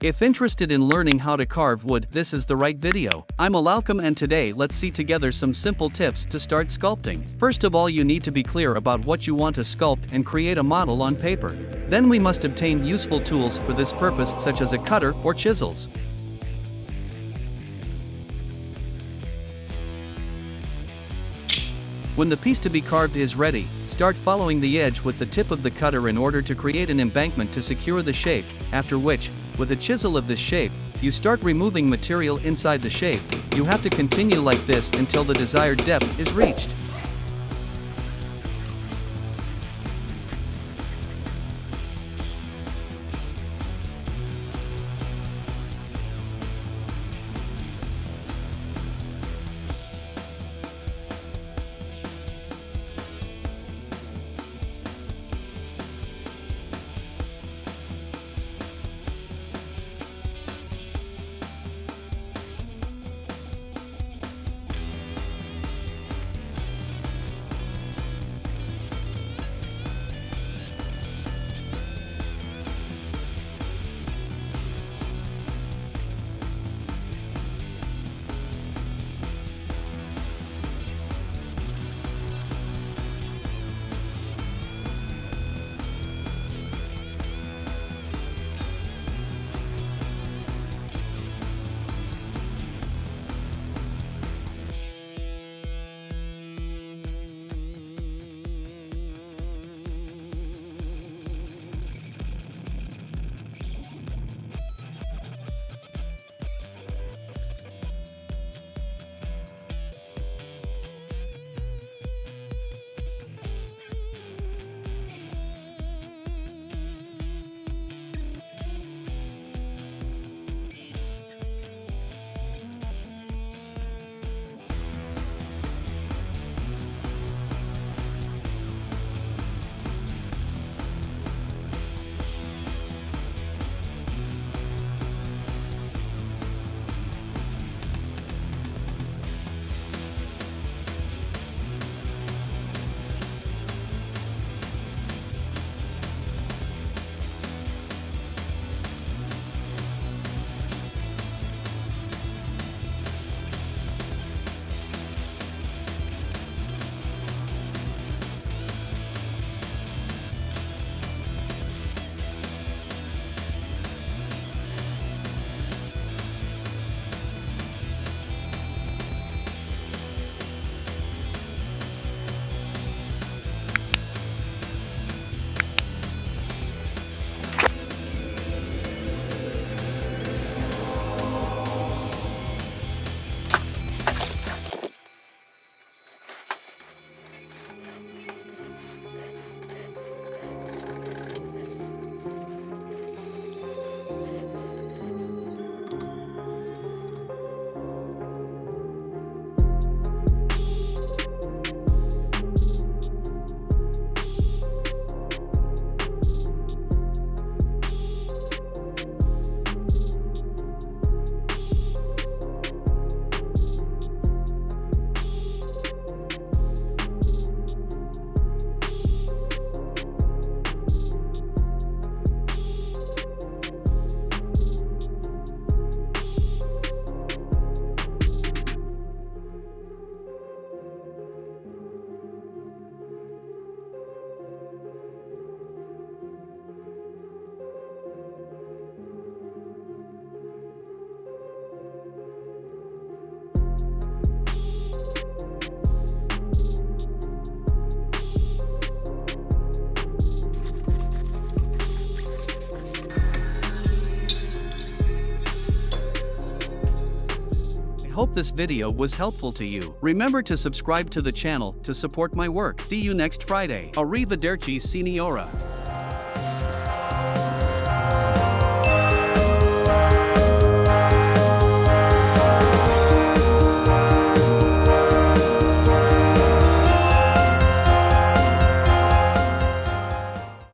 If interested in learning how to carve wood, this is the right video. I'm AlaKam, and today let's see together some simple tips to start sculpting. First of all, you need to be clear about what you want to sculpt and create a model on paper. Then we must obtain useful tools for this purpose, such as a cutter or chisels. When the piece to be carved is ready, start following the edge with the tip of the cutter in order to create an embankment to secure the shape, after which, with a chisel of this shape, you start removing material inside the shape. You have to continue like this until the desired depth is reached. Hope this video was helpful to you. Remember to subscribe to the channel to support my work. See you next Friday. Arrivederci, signora.